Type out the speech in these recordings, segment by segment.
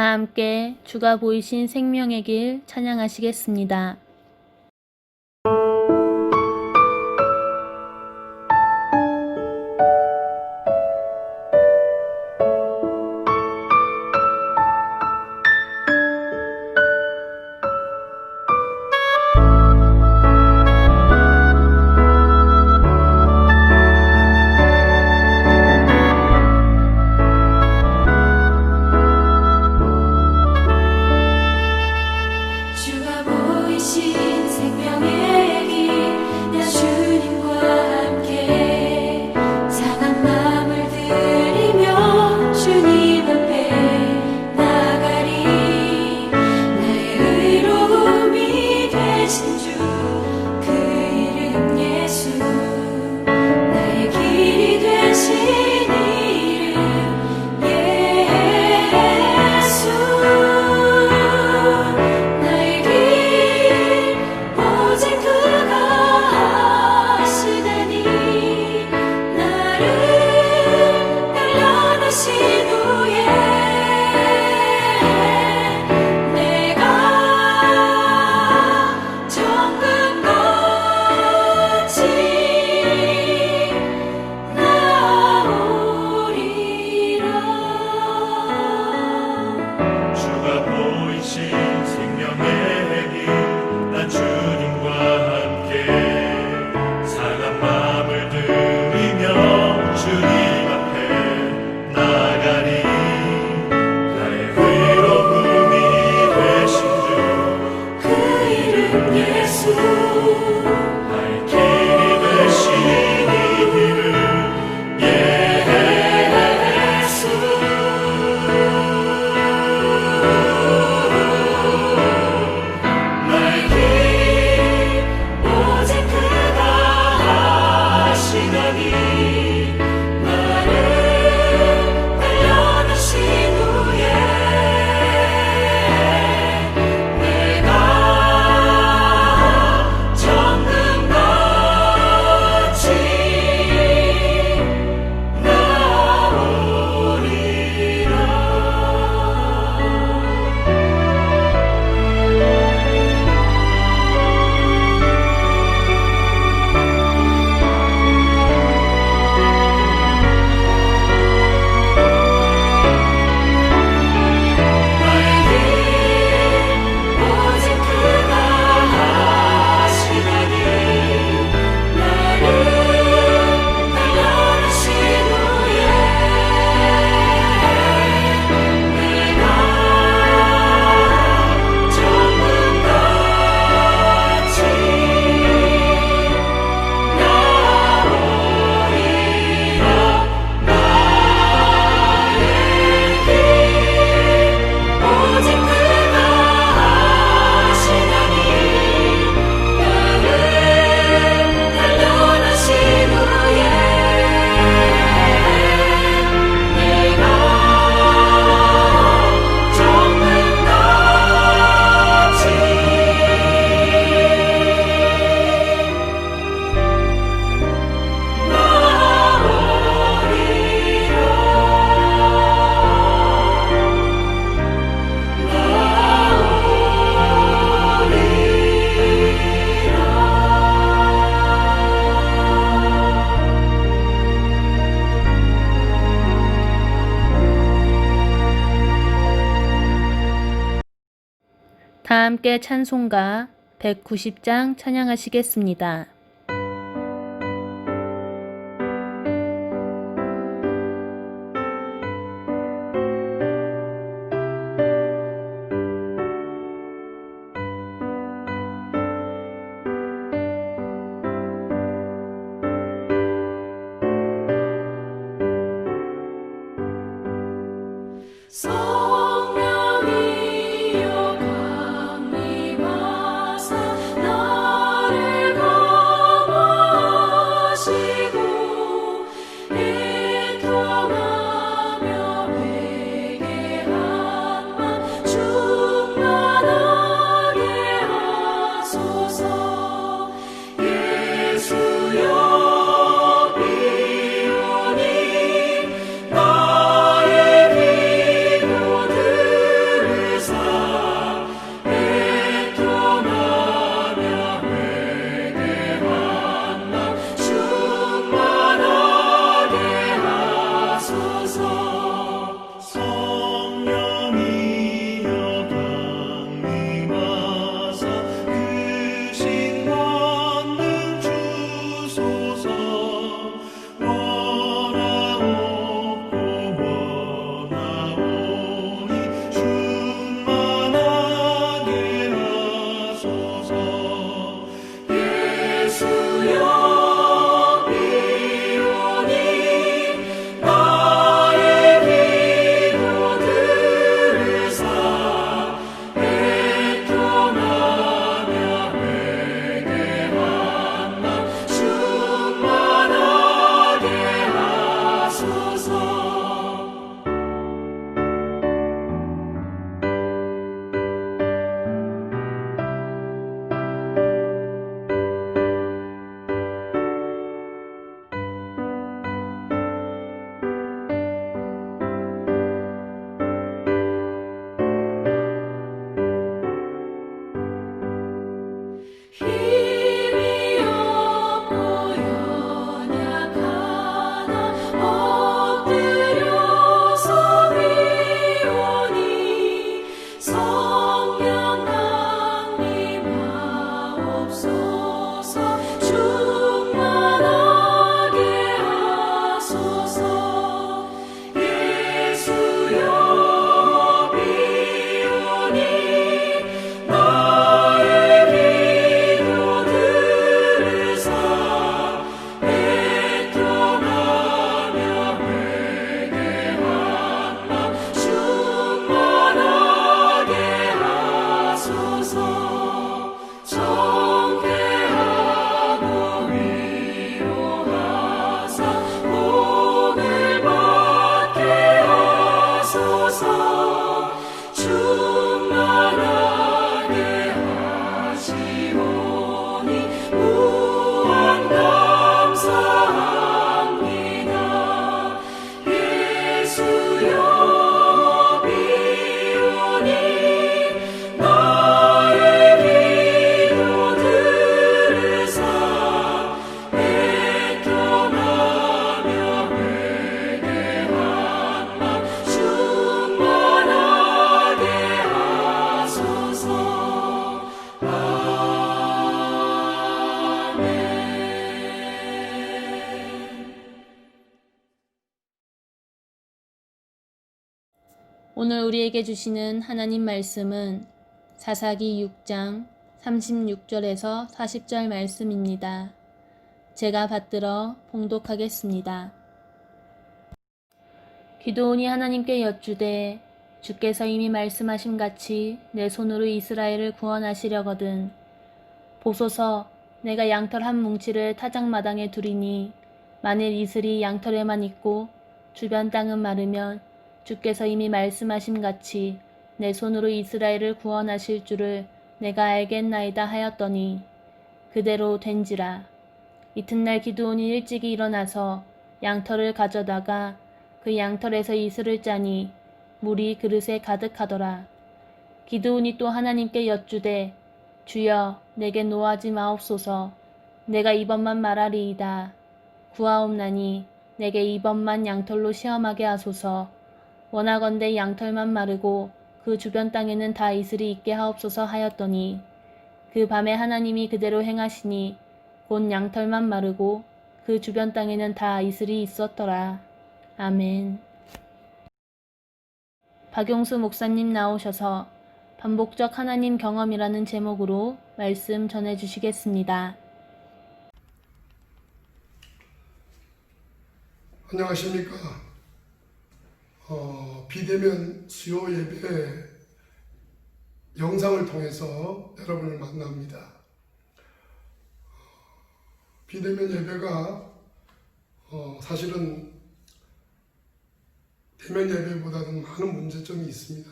다 함께 주가 보이신 생명의 길 찬양하시겠습니다. 주가 보이신 생명의 길, 나 주님과 함께 상한 마음을 들이며 주님 앞에 나가리. 나의 의로움이 되신 주, 그 이름 예수. 나의 길이 되신 이름 예수. 나의 길 오직 그가 하시다니. 나를 단련하신 후에 내가 정금같이 나오리라. 주가 보이신 생명의 길, 난 주님과 함께 상한 마음을 들이며 주님 앞에 나가리. 나의 의로움이 되신 주, 그 이름 예수. 나의 길이 되신 이름 예수. 나의 길 오직 그가 하시다니. 나를 단련하신 후에 내가 정금같이 나오리라. 오직 그가 하시다니. 나를 단련하신 후에 내가 정금같이 나오리라. 오직 그가 하시다니. 나를 단련하신 후에 내가 정금같이 다 함께 찬송가 190장 찬양하시겠습니다. 성령이여 강림하사 나를 성령 강림하옵소서 충만하게 하소서 예수여 비오니 나의 기도 들으사 애통하며 회개한 맘 충만하게 하소서 정죄하고 위로하사 복을 받게 하소서 충만하게 하시오니 무한 감사합니다 예수여 비오니 나의 기도 들으사 애통하며 회개한 맘 충만하게 하소서 아멘. 오늘 우리에게 주시는 하나님 말씀은 사사기 6장 36절에서 40절 말씀입니다. 제가 받들어 봉독하겠습니다. 기드온이 하나님께 여쭈되 주께서 이미 말씀하신 같이 내 손으로 이스라엘을 구원하시려거든 보소서 내가 양털 한 뭉치를 타작마당에 두리니 만일 이슬이 양털에만 있고 주변 땅은 마르면 주께서 이미 말씀하신 같이 내 손으로 이스라엘을 구원하실 줄을 내가 알겠나이다 하였더니 그대로 된지라. 이튿날 기드온이 일찍이 일어나서 양털을 가져다가 그 양털에서 이슬을 짜니 물이 그릇에 가득하더라. 기드온이 또 하나님께 여쭈되 주여 내게 노하지 마옵소서 내가 이번만 말하리이다. 구하옵나니 내게 이번만 양털로 시험하게 하소서 원하건대 양털만 마르고 그 주변 땅에는 다 이슬이 있게 하옵소서 하였더니 그 밤에 하나님이 그대로 행하시니 곧 양털만 마르고 그 주변 땅에는 다 이슬이 있었더라. 아멘. 박용수 목사님 나오셔서 반복적 하나님 경험이라는 제목으로 말씀 전해주시겠습니다. 안녕하십니까. 비대면 수요 예배 영상을 통해서 여러분을 만납니다. 비대면 예배가 사실은 대면 예배보다는 많은 문제점이 있습니다.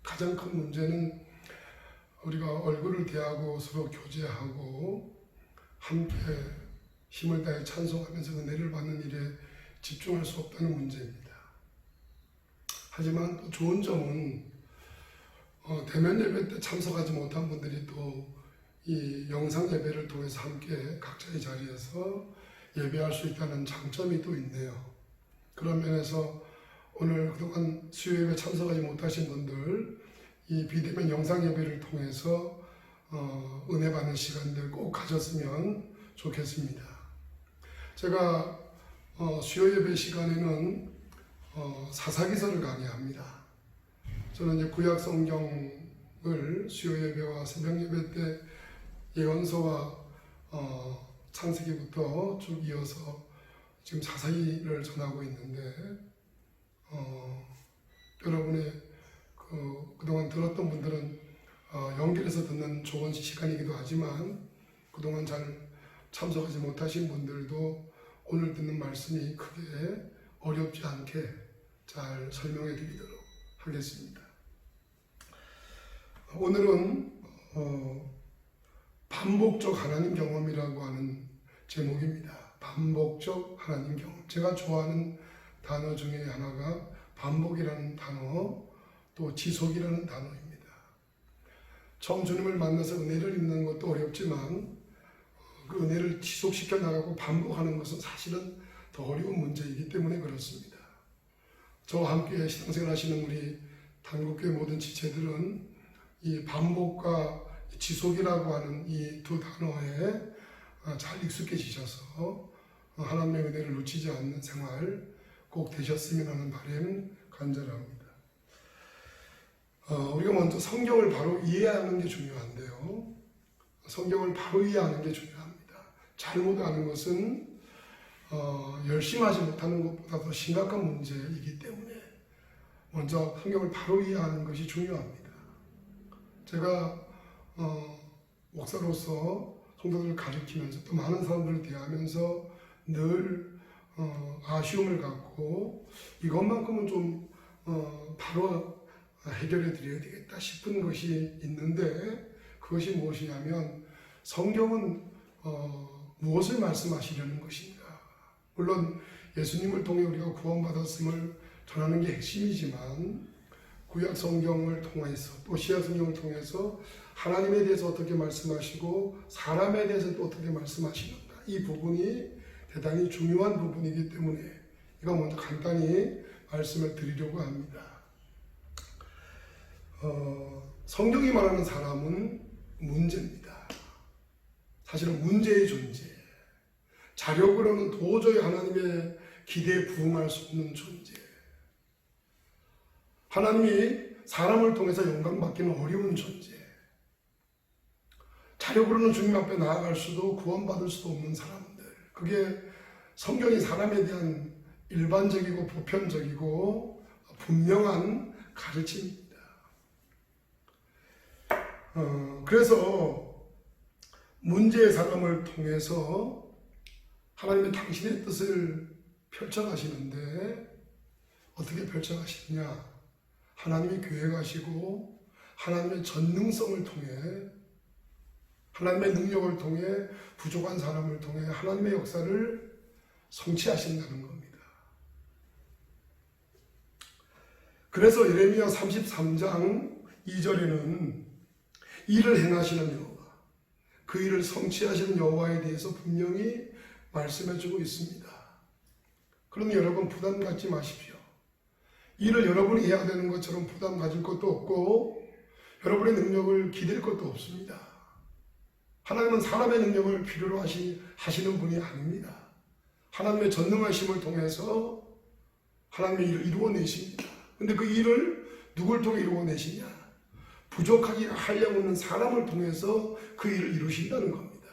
가장 큰 문제는 우리가 얼굴을 대하고 서로 교제하고 함께 힘을 다해 찬송하면서 은혜를 받는 일에 집중할 수 없다는 문제입니다. 하지만 또 좋은 점은 대면 예배 때 참석하지 못한 분들이 또 이 영상 예배를 통해서 함께 각자의 자리에서 예배할 수 있다는 장점이 또 있네요. 그런 면에서 오늘 그동안 수요 예배 참석하지 못하신 분들 이 비대면 영상 예배를 통해서 은혜 받는 시간들 꼭 가졌으면 좋겠습니다. 제가 수요 예배 시간에는 사사기서를 강의합니다. 저는 이제 구약 성경을 수요 예배와 새벽 예배 때 예언서와 창세기부터 쭉 이어서 지금 사사기를 전하고 있는데 여러분의 그동안 들었던 분들은 연결해서 듣는 좋은 시간이기도 하지만 그동안 잘 참석하지 못하신 분들도 오늘 듣는 말씀이 크게 어렵지 않게 잘 설명해 드리도록 하겠습니다. 오늘은 반복적 하나님 경험이라고 하는 제목입니다. 반복적 하나님 경험. 제가 좋아하는 단어 중에 하나가 반복이라는 단어, 또 지속이라는 단어입니다. 처음 주님을 만나서 은혜를 입는 것도 어렵지만 그 은혜를 지속시켜 나가고 반복하는 것은 사실은 더 어려운 문제이기 때문에 그렇습니다. 저와 함께 신앙생활 하시는 우리 단국교회 모든 지체들은 이 반복과 지속이라고 하는 이 두 단어에 잘 익숙해지셔서 하나님의 은혜를 놓치지 않는 생활 꼭 되셨으면 하는 바람 간절합니다. 우리가 먼저 성경을 바로 이해하는 게 중요한데요. 성경을 바로 이해하는 게 중요합니다. 잘못 아는 것은 열심히 하지 못하는 것보다 더 심각한 문제이기 때문에 먼저 성경을 바로 이해하는 것이 중요합니다. 제가 목사로서 성도들을 가르치면서 또 많은 사람들을 대하면서 늘 아쉬움을 갖고 이것만큼은 좀 바로 해결해 드려야 되겠다 싶은 것이 있는데, 그것이 무엇이냐면 성경은 무엇을 말씀하시려는 것인가. 물론 예수님을 통해 우리가 구원받았음을 전하는 게 핵심이지만 구약 성경을 통해서 또 신약 성경을 통해서 하나님에 대해서 어떻게 말씀하시고 사람에 대해서 또 어떻게 말씀하시는가, 이 부분이 대단히 중요한 부분이기 때문에 이거 먼저 간단히 말씀을 드리려고 합니다. 성경이 말하는 사람은 문제입니다. 사실은 문제의 존재, 자력으로는 도저히 하나님의 기대에 부응할 수 없는 존재, 하나님이 사람을 통해서 영광받기는 어려운 존재, 자력으로는 주님 앞에 나아갈 수도 구원받을 수도 없는 사람들, 그게 성경이 사람에 대한 일반적이고 보편적이고 분명한 가르침입니다. 그래서 문제의 사람을 통해서 하나님의 당신의 뜻을 펼쳐가시는데 어떻게 펼쳐가시느냐? 하나님이 계획하시고 하나님의 전능성을 통해, 하나님의 능력을 통해, 부족한 사람을 통해 하나님의 역사를 성취하신다는 겁니다. 그래서 예레미야 33장 2절에는 일을 행하시는 여호와, 그 일을 성취하시는 여호와에 대해서 분명히 말씀해주고 있습니다. 그러니 여러분 부담 갖지 마십시오. 일을 여러분이 해야 되는 것처럼 부담 가질 것도 없고 여러분의 능력을 기댈 것도 없습니다. 하나님은 사람의 능력을 필요로 하시는 분이 아닙니다. 하나님의 전능하심을 통해서 하나님의 일을 이루어내십니다. 근데 그 일을 누굴 통해 이루어내시냐? 부족하게 하려고 하는 사람을 통해서 그 일을 이루신다는 겁니다.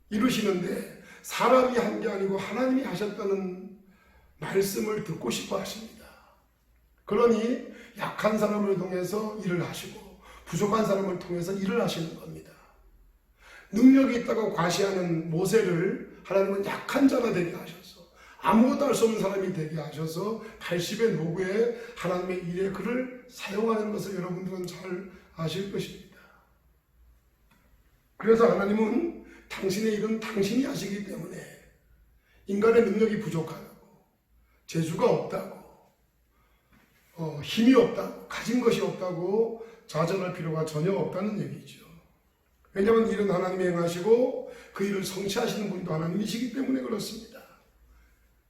이루시는데 사람이 한 게 아니고 하나님이 하셨다는 말씀을 듣고 싶어 하십니다. 그러니 약한 사람을 통해서 일을 하시고 부족한 사람을 통해서 일을 하시는 겁니다. 능력이 있다고 과시하는 모세를 하나님은 약한 자가 되게 하셔서 아무것도 할 수 없는 사람이 되게 하셔서 80의 노구에 하나님의 일에 그를 사용하는 것을 여러분들은 잘 아실 것입니다. 그래서 하나님은 당신의 일은 당신이 하시기 때문에 인간의 능력이 부족하다고, 재주가 없다고, 힘이 없다고, 가진 것이 없다고 좌절할 필요가 전혀 없다는 얘기죠. 왜냐하면 일은 하나님이 행하시고 그 일을 성취하시는 분도 하나님이시기 때문에 그렇습니다.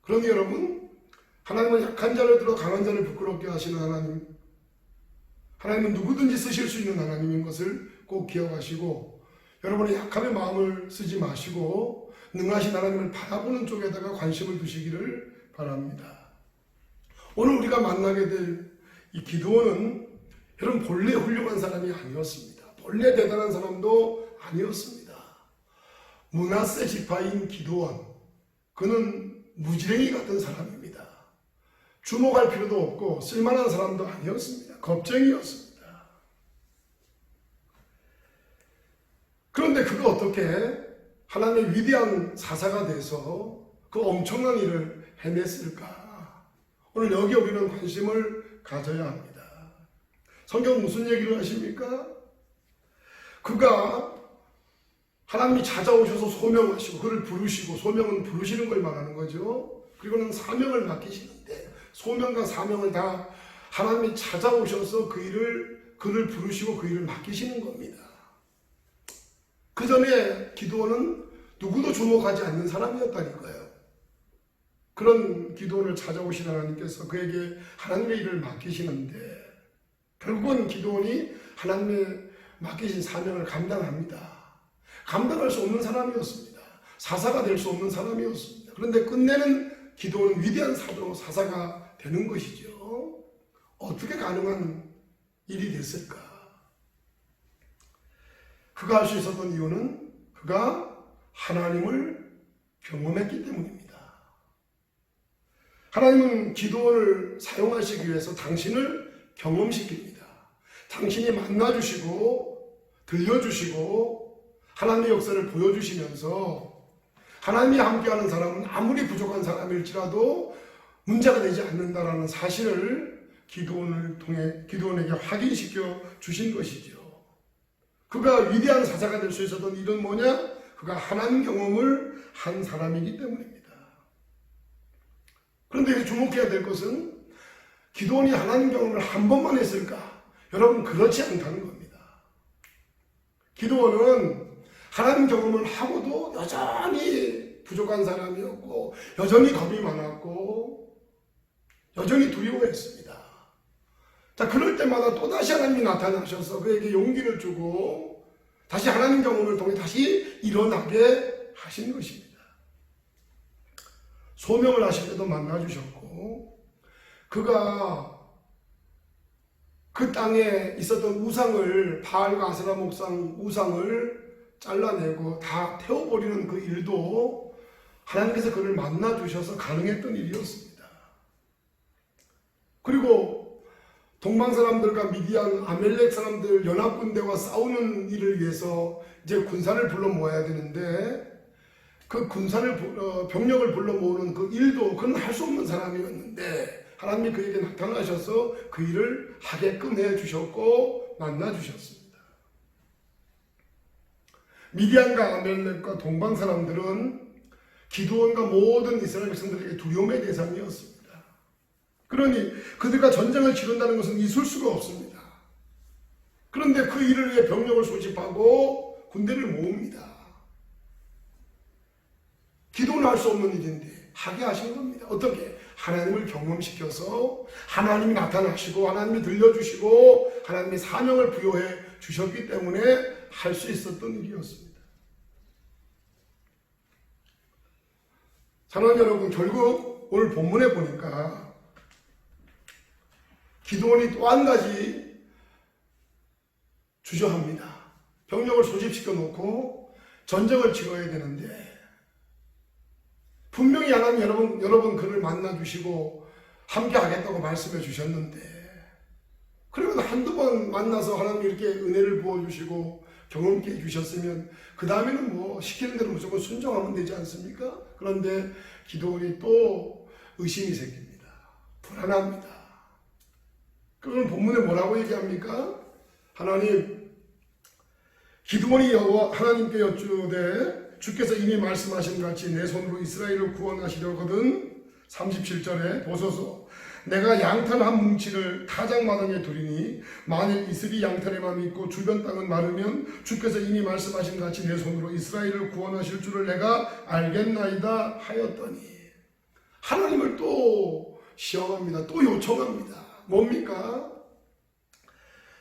그러니 여러분, 하나님은 약한 자를 들어 강한 자를 부끄럽게 하시는 하나님, 하나님은 누구든지 쓰실 수 있는 하나님인 것을 꼭 기억하시고 여러분의 약함의 마음을 쓰지 마시고 능하신 하나님을 바라보는 쪽에다가 관심을 두시기를 바랍니다. 오늘 우리가 만나게 될 이 기드온은 여러분 본래 훌륭한 사람이 아니었습니다. 본래 대단한 사람도 아니었습니다. 므낫세 지파인 기드온, 그는 무지랭이 같은 사람입니다. 주목할 필요도 없고 쓸만한 사람도 아니었습니다. 겁쟁이였습니다. 그런데 그가 어떻게 하나님의 위대한 사사가 돼서 그 엄청난 일을 해냈을까? 오늘 여기 우리는 관심을 가져야 합니다. 성경 무슨 얘기를 하십니까? 그가 하나님이 찾아오셔서 소명하시고 그를 부르시고, 소명은 부르시는 걸 말하는 거죠. 그리고는 사명을 맡기시는데 소명과 사명을 다 하나님이 찾아오셔서 그를 부르시고 그 일을 맡기시는 겁니다. 그 전에 기드온은 누구도 주목하지 않는 사람이었다니까요. 그런 기드온을 찾아오신 하나님께서 그에게 하나님의 일을 맡기시는데 결국은 기드온이 하나님의 맡기신 사명을 감당합니다. 감당할 수 없는 사람이었습니다. 사사가 될 수 없는 사람이었습니다. 그런데 끝내는 기드온은 위대한 사도로 사사가 되는 것이죠. 어떻게 가능한 일이 됐을까? 그가 할 수 있었던 이유는 그가 하나님을 경험했기 때문입니다. 하나님은 기드온을 사용하시기 위해서 당신을 경험시킵니다. 당신이 만나주시고 들려주시고 하나님의 역사를 보여주시면서 하나님이 함께하는 사람은 아무리 부족한 사람일지라도 문제가 되지 않는다라는 사실을 기드온을 통해 기드온에게 확인시켜 주신 것이죠. 그가 위대한 사사가 될 수 있었던 이유는 뭐냐? 그가 하나님 경험을 한 사람이기 때문입니다. 그런데 여기 주목해야 될 것은 기드온이 하나님 경험을 한 번만 했을까? 여러분, 그렇지 않다는 겁니다. 기드온은 하나님 경험을 하고도 여전히 부족한 사람이었고 여전히 겁이 많았고 여전히 두려워했습니다. 자, 그럴 때마다 또다시 하나님이 나타나셔서 그에게 용기를 주고 다시 하나님 경험을 통해 다시 일어나게 하신 것입니다. 소명을 하실 때도 만나주셨고 그가 그 땅에 있었던 우상을 바알과 아세라 목상 우상을 잘라내고 다 태워버리는 그 일도 하나님께서 그를 만나주셔서 가능했던 일이었습니다. 그리고 동방 사람들과 미디안, 아멜렉 사람들 연합군대와 싸우는 일을 위해서 이제 군사를 불러 모아야 되는데 그 군사를 병력을 불러 모으는 그 일도 그는 할 수 없는 사람이었는데 하나님이 그에게 나타나셔서 그 일을 하게끔 해주셨고 만나주셨습니다. 미디안과 아멜렉과 동방 사람들은 기드온과 모든 이스라엘 백성들에게 두려움의 대상이었습니다. 그러니 그들과 전쟁을 치른다는 것은 있을 수가 없습니다. 그런데 그 일을 위해 병력을 소집하고 군대를 모읍니다. 기도는 할 수 없는 일인데 하게 하신 겁니다. 어떻게? 하나님을 경험시켜서 하나님이 나타나시고 하나님이 들려주시고 하나님의 사명을 부여해 주셨기 때문에 할 수 있었던 일이었습니다. 사랑하는 여러분, 결국 오늘 본문에 보니까 기드온이 또 한 가지 주저합니다. 병력을 소집시켜 놓고 전쟁을 치러야 되는데 분명히 하나님 여러분 그를 만나주시고 함께 하겠다고 말씀해 주셨는데 그러면 한두 번 만나서 하나님이 이렇게 은혜를 부어주시고 경험케 해주셨으면 그 다음에는 뭐 시키는 대로 무조건 순종하면 되지 않습니까? 그런데 기드온이 또 의심이 생깁니다. 불안합니다. 그럼 본문에 뭐라고 얘기합니까? 하나님, 기드온이 하나님께 여쭈되 주께서 이미 말씀하신 같이 내 손으로 이스라엘을 구원하시려거든. 37절에 보소서, 내가 양털 한 뭉치를 타작마당에 두리니 만일 이슬이 양털에만 있고 주변 땅은 마르면 주께서 이미 말씀하신 같이 내 손으로 이스라엘을 구원하실 줄을 내가 알겠나이다 하였더니 하나님을 또 시험합니다. 또 요청합니다. 뭡니까?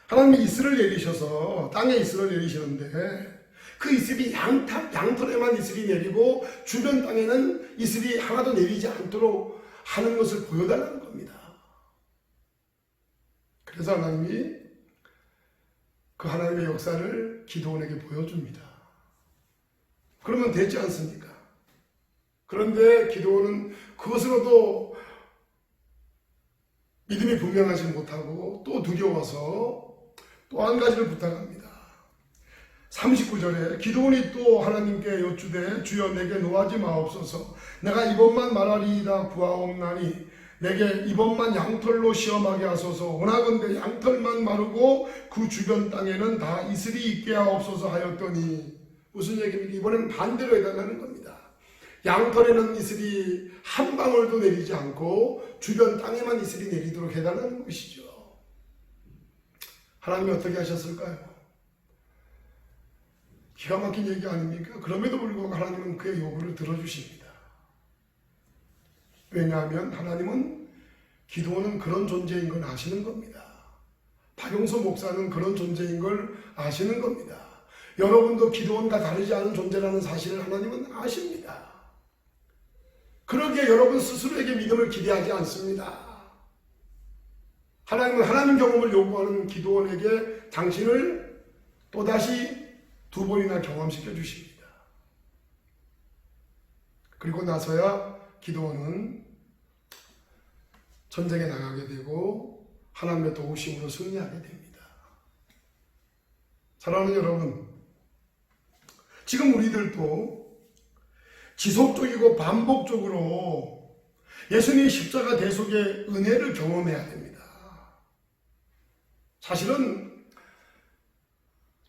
하나님이 이슬을 내리셔서 땅에 이슬을 내리시는데 그 이슬이 양털에만 이슬이 내리고 주변 땅에는 이슬이 하나도 내리지 않도록 하는 것을 보여달라는 겁니다. 그래서 하나님이 그 하나님의 역사를 기드온에게 보여줍니다. 그러면 되지 않습니까? 그런데 기드온은 그것으로도 믿음이 분명하지 못하고 또 두려워서 또 한 가지를 부탁합니다. 39절에 기드온이 또 하나님께 여쭈되 주여 내게 노하지 마옵소서. 내가 이번만 말하리이다 구하옵나니 내게 이번만 양털로 시험하게 하소서. 원하건대 양털만 마르고 그 주변 땅에는 다 이슬이 있게 하옵소서 하였더니 무슨 얘기입니까? 이번엔 반대로 해달라는 겁니다. 양털에는 이슬이 한 방울도 내리지 않고 주변 땅에만 이슬이 내리도록 해달라는 것이죠. 하나님이 어떻게 하셨을까요? 기가 막힌 얘기 아닙니까? 그럼에도 불구하고 하나님은 그의 요구를 들어주십니다. 왜냐하면 하나님은 기드온은 그런 존재인 걸 아시는 겁니다. 박용서 목사는 그런 존재인 걸 아시는 겁니다. 여러분도 기도원과 다르지 않은 존재라는 사실을 하나님은 아십니다. 그러기에 여러분 스스로에게 믿음을 기대하지 않습니다. 하나님은 하나님 경험을 요구하는 기도원에게 당신을 또다시 2번이나 경험시켜 주십니다. 그리고 나서야 기도원은 전쟁에 나가게 되고 하나님의 도우심으로 승리하게 됩니다. 사랑하는 여러분, 지금 우리들도 지속적이고 반복적으로 예수님의 십자가 대속의 은혜를 경험해야 됩니다. 사실은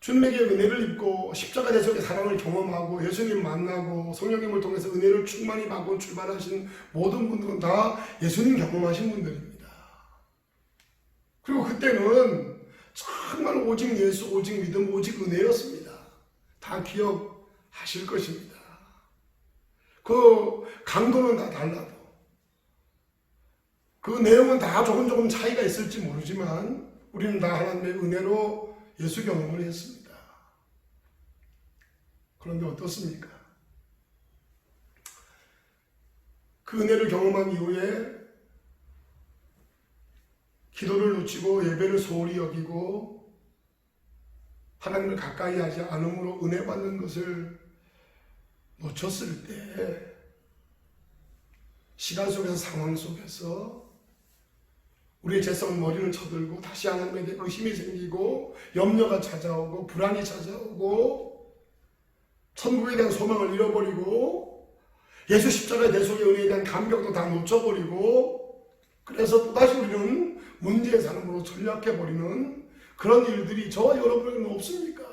주님에게 은혜를 입고 십자가 대속의 사랑을 경험하고 예수님 만나고 성령님을 통해서 은혜를 충만히 받고 출발하신 모든 분들은 다 예수님 경험하신 분들입니다. 그리고 그때는 정말 오직 예수, 오직 믿음, 오직 은혜였습니다. 다 기억하실 것입니다. 그 강도는 다 달라도 그 내용은 다 조금 차이가 있을지 모르지만 우리는 다 하나님의 은혜로 예수 경험을 했습니다. 그런데 어떻습니까? 그 은혜를 경험한 이후에 기도를 놓치고 예배를 소홀히 여기고 하나님을 가까이 하지 않음으로 은혜 받는 것을 놓쳤을 때 시간 속에서 상황 속에서 우리의 죄성은 머리를 쳐들고 다시 하나님에 대해 의심이 생기고 염려가 찾아오고 불안이 찾아오고 천국에 대한 소망을 잃어버리고 예수 십자가의 대속의 은혜에 대한 감격도 다 놓쳐버리고 그래서 또다시 우리는 문제의 사람으로 전락해버리는 그런 일들이 저와 여러분에게는 없습니까?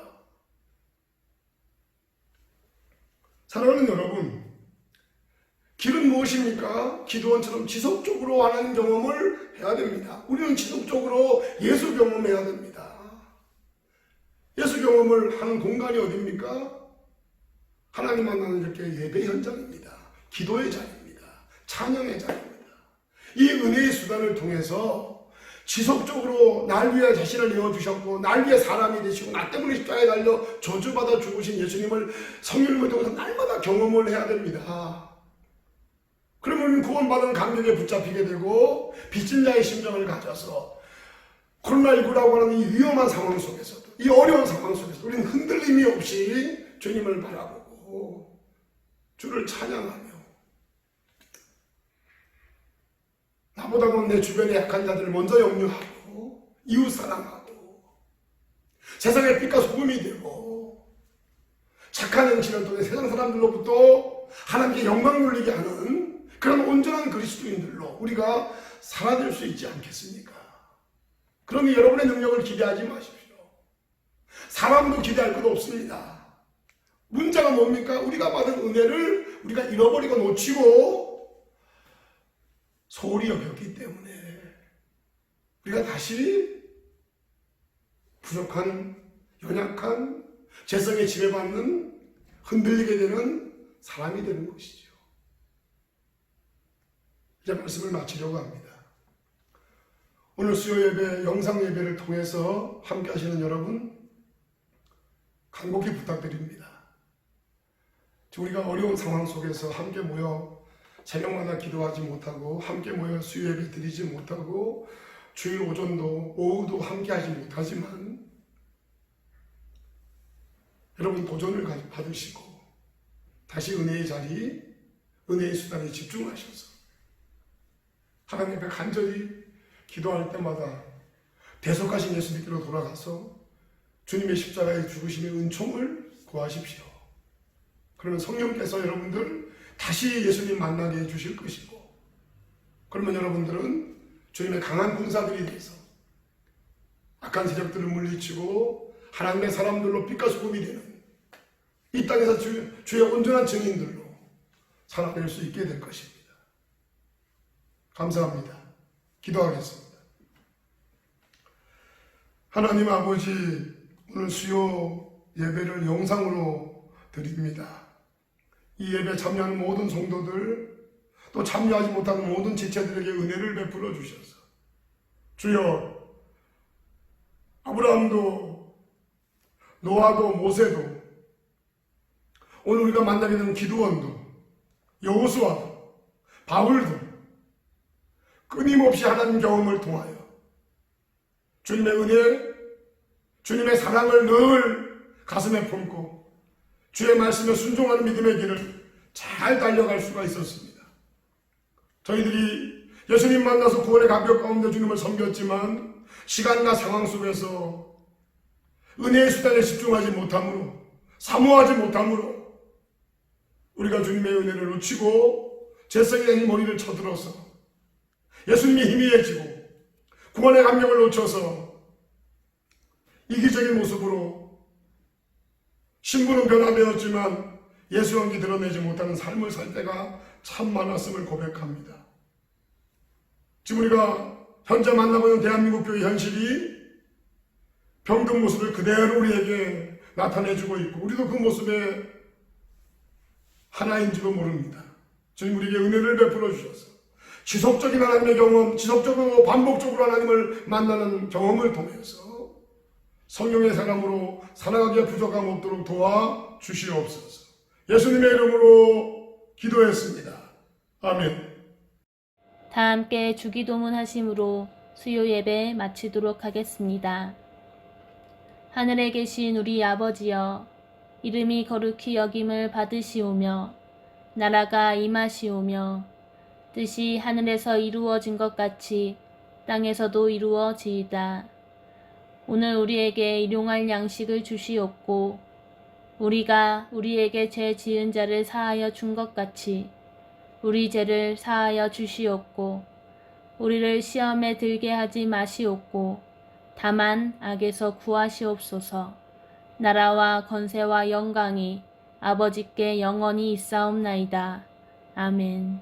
사랑하는 여러분, 길은 무엇입니까? 기도원처럼 지속적으로 하나님 경험을 해야 됩니다. 우리는 지속적으로 예수 경험해야 됩니다. 예수 경험을 하는 공간이 어디입니까? 하나님 만나는 이렇게 예배 현장입니다. 기도의 자리입니다. 찬양의 자리입니다. 이 은혜의 수단을 통해서 지속적으로 날 위해 자신을 내어주셨고 날 위해 사람이 되시고 나 때문에 십자가에 달려 저주받아 죽으신 예수님을 성령님을 통해서 날마다 경험을 해야 됩니다. 그러면 우리는 구원받은 감격에 붙잡히게 되고 빚진 자의 심정을 가져서 코로나19라고 하는 이 위험한 상황 속에서도 이 어려운 상황 속에서도 우리는 흔들림이 없이 주님을 바라보고 주를 찬양하며 나보다는 내 주변의 약한 자들을 먼저 염려하고 이웃 사랑하고 세상의 빛과 소금이 되고 착한 행실을 통해 세상 사람들로부터 하나님께 영광 돌리게 하는 그런 온전한 그리스도인들로 우리가 살아낼 수 있지 않겠습니까? 그러니 여러분의 능력을 기대하지 마십시오. 사람도 기대할 것 없습니다. 문제가 뭡니까? 우리가 받은 은혜를 우리가 잃어버리고 놓치고 소홀히 여겼기 때문에 우리가 다시 부족한, 연약한, 죄성에 지배받는, 흔들리게 되는 사람이 되는 것이죠. 이제 말씀을 마치려고 합니다. 오늘 수요 예배, 영상 예배를 통해서 함께 하시는 여러분 간곡히 부탁드립니다. 우리가 어려운 상황 속에서 함께 모여 새벽마다 기도하지 못하고 함께 모여 수요 예배 드리지 못하고 주일 오전도 오후도 함께 하지 못하지만 여러분 도전을 받으시고 다시 은혜의 자리, 은혜의 수단에 집중하셔서 하나님 앞에 간절히 기도할 때마다 대속하신 예수님께로 돌아가서 주님의 십자가의 죽으심의 은총을 구하십시오. 그러면 성령께서 여러분들 다시 예수님 만나게 해주실 것이고 그러면 여러분들은 주님의 강한 군사들이 돼서 악한 세력들을 물리치고 하나님의 사람들로 빛과 소금이 되는 이 땅에서 주의 온전한 증인들로 살아낼 수 있게 될 것입니다. 감사합니다. 기도하겠습니다. 하나님 아버지, 오늘 수요 예배를 영상으로 드립니다. 이 예배에 참여하는 모든 성도들 또 참여하지 못하는 모든 지체들에게 은혜를 베풀어 주셔서 주여 아브라함도 노아도 모세도 오늘 우리가 만나게 되는 기드원도 여호수아도 바울도 끊임없이 하나님 경험을 통하여 주님의 은혜, 주님의 사랑을 늘 가슴에 품고 주의 말씀에 순종하는 믿음의 길을 잘 달려갈 수가 있었습니다. 저희들이 예수님 만나서 구원의 감격 가운데 주님을 섬겼지만 시간과 상황 속에서 은혜의 수단에 집중하지 못함으로 사모하지 못함으로 우리가 주님의 은혜를 놓치고 재성이 아닌 머리를 쳐들어서 예수님의 희미해지고 구원의 감격을 놓쳐서 이기적인 모습으로 신분은 변화되었지만 예수 연기 드러내지 못하는 삶을 살 때가 참 많았음을 고백합니다. 지금 우리가 현재 만나고 있는 대한민국 교회 현실이 병든 모습을 그대로 우리에게 나타내주고 있고 우리도 그 모습의 하나인지도 모릅니다. 주님 우리에게 은혜를 베풀어 주셔서 지속적인 하나님의 경험, 지속적으로 반복적으로 하나님을 만나는 경험을 통해서 성령의 사람으로 살아가기에 부족함 없도록 도와주시옵소서. 예수님의 이름으로 기도했습니다. 아멘. 다 함께 주기도문 하심으로 수요 예배 마치도록 하겠습니다. 하늘에 계신 우리 아버지여, 이름이 거룩히 여김을 받으시오며 나라가 임하시오며 뜻이 하늘에서 이루어진 것 같이 땅에서도 이루어지이다. 오늘 우리에게 일용할 양식을 주시옵고 우리가 우리에게 죄 지은 자를 사하여 준 것 같이 우리 죄를 사하여 주시옵고 우리를 시험에 들게 하지 마시옵고 다만 악에서 구하시옵소서. 나라와 권세와 영광이 아버지께 영원히 있사옵나이다. 아멘.